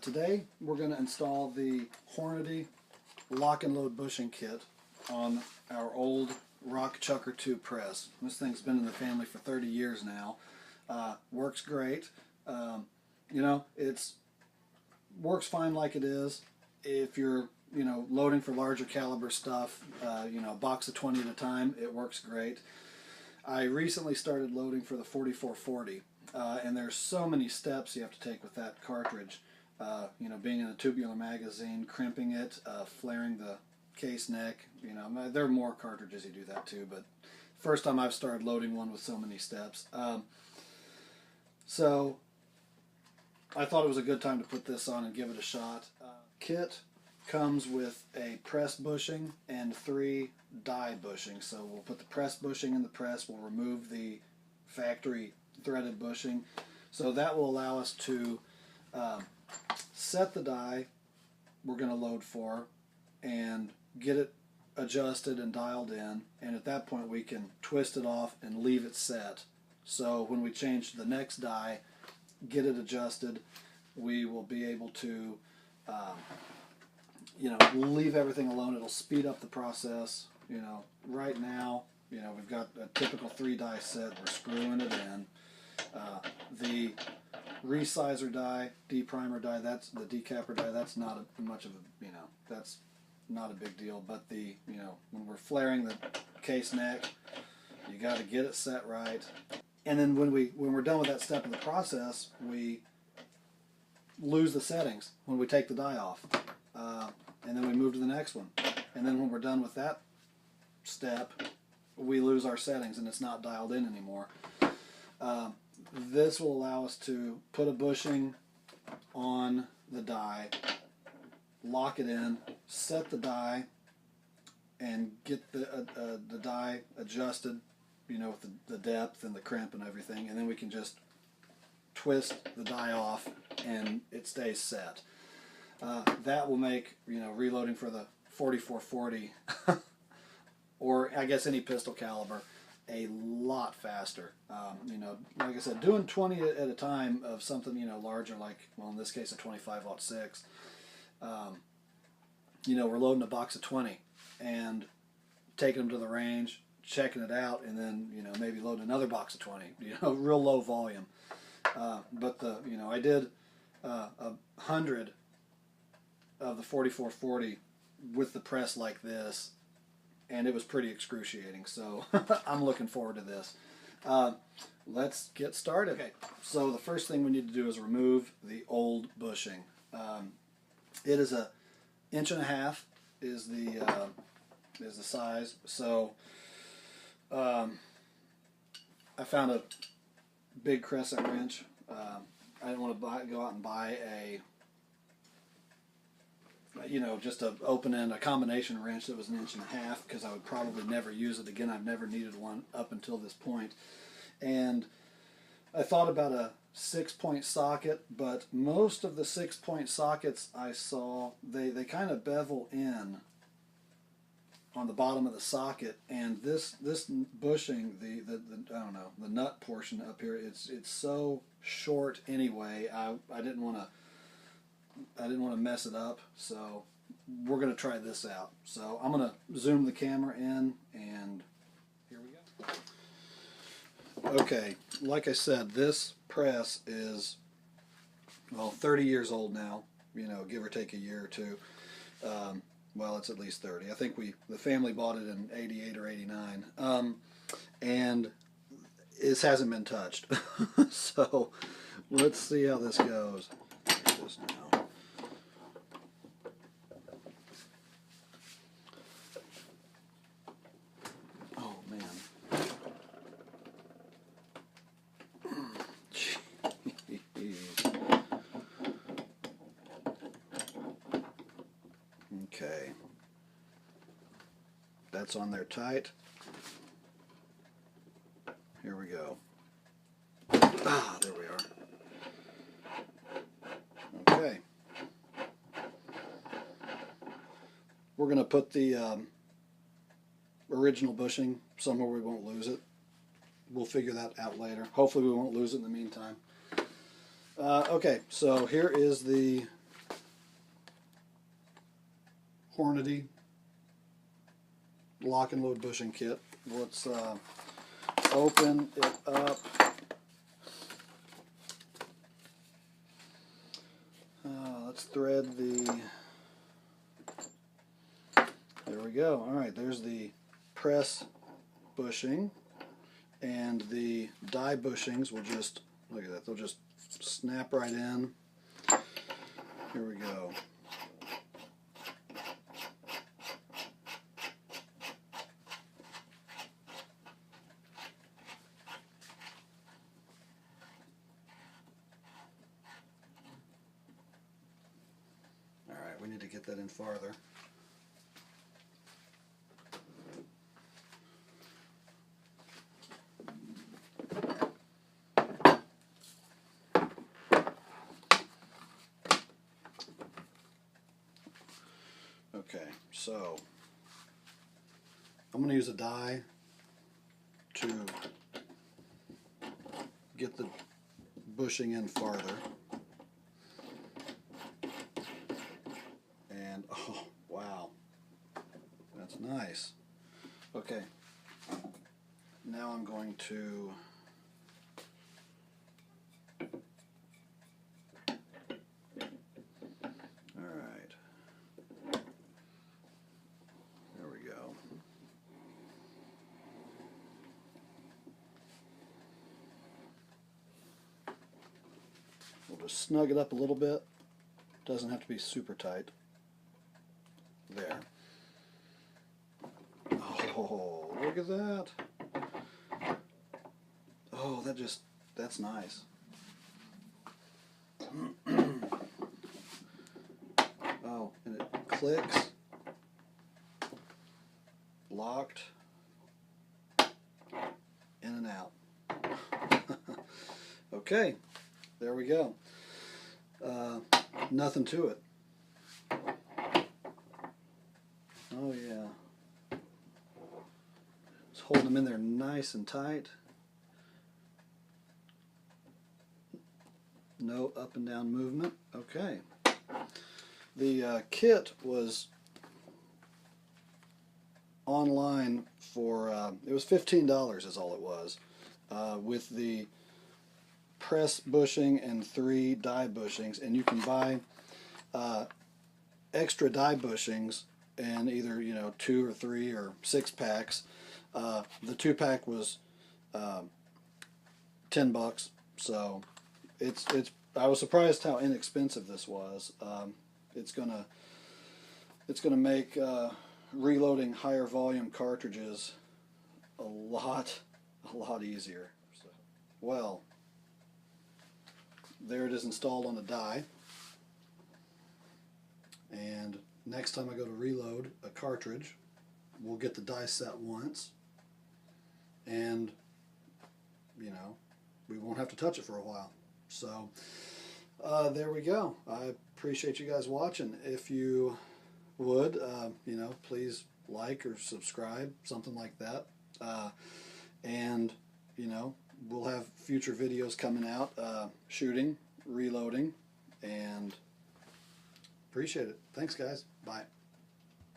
Today we're going to install the Hornady Lock and Load bushing kit on our old Rock Chucker II press. This thing's been in the family for 30 years now. Works great. You know, it's works fine like it is. If you're loading for larger caliber stuff, a box of 20 at a time, it works great. I recently started loading for the 4440, and there's so many steps you have to take with that cartridge. Being in a tubular magazine, crimping it, flaring the case neck. There are more cartridges you do that too, but first time I've started loading one with so many steps. So I thought it was a good time to put this on and give it a shot. Kit comes with a press bushing and 3 die bushings. So we'll put the press bushing in the press, we'll remove the factory threaded bushing. So that will allow us to set the die we're going to load for and get it adjusted and dialed in, and at that point we can twist it off and leave it set. So when we change to the next die, get it adjusted, we will be able to leave everything alone. It'll speed up the process. Right now, we've got a typical 3 die set. We're screwing it in. The resizer die, deprimer die, that's the decapper die. That's not much of a that's not a big deal. But the when we're flaring the case neck, you got to get it set right. And then when we're done with that step of the process, we lose the settings when we take the die off, and then we move to the next one. And then when we're done with that step, we lose our settings and it's not dialed in anymore. This will allow us to put a bushing on the die, lock it in, set the die, and get the die adjusted, with the depth and the crimp and everything, and then we can just twist the die off and it stays set. That will make reloading for the 4440 or I guess any pistol caliber a lot faster. Like I said, doing 20 at a time of something larger, like, well, in this case a 25-06, we're loading a box of 20 and taking them to the range, checking it out, and then maybe loading another box of 20. Real low volume. But I did 100 of the 4440 with the press like this, and it was pretty excruciating. So I'm looking forward to this. Let's get started. Okay, so the first thing we need to do is remove the old bushing. It is 1.5 inches is the size. So I found a big crescent wrench. I didn't want to go out and buy just a open end, a combination wrench that was 1.5 inches, because I would probably never use it again. I've never needed one up until this point. And I thought about a 6-point socket, but most of the 6-point sockets I saw, they kind of bevel in on the bottom of the socket, and this bushing, the I don't know, the nut portion up here, it's so short anyway. I didn't want to mess it up, so we're going to try this out. So I'm going to zoom the camera in, and here we go. Okay, like I said, this press is, well, 30 years old now, give or take a year or two. Well, it's at least 30. I think the family bought it in 88 or 89. And this hasn't been touched. So let's see how this goes. Just now. Oh, man. Jeez. Okay. That's on there tight. Here we go. Ah, there we are. Okay. We're going to put the original bushing somewhere we won't lose it. We'll figure that out later. Hopefully we won't lose it in the meantime. Okay, so here is the Hornady Lock and Load bushing kit. Let's open it up. Let's thread the... There we go. Alright, there's the press bushing, and the die bushings will just, look at that, they'll just snap right in. Here we go. Alright, we need to get that in farther. Okay, so I'm going to use a die to get the bushing in farther. And, oh, wow, that's nice. Okay, now I'm going to just snug it up a little bit. Doesn't have to be super tight. There. Oh, look at that. Oh, that's nice. Oh, and it clicks. Locked. In and out. Okay, there we go. Nothing to it. Oh yeah. Just holding them in there nice and tight. No up and down movement. Okay. The kit was online for, it was $15 is all it was, with the press bushing and 3 die bushings, and you can buy extra die bushings in either 2 or 3 or 6 packs. The 2-pack was $10, so it's I was surprised how inexpensive this was. It's gonna make reloading higher volume cartridges a lot easier. So, well, there it is installed on a die, and next time I go to reload a cartridge, we'll get the die set once, and we won't have to touch it for a while. So there we go. I appreciate you guys watching. If you would, please like or subscribe, something like that, and we'll have future videos coming out, shooting, reloading, and appreciate it. Thanks, guys. Bye.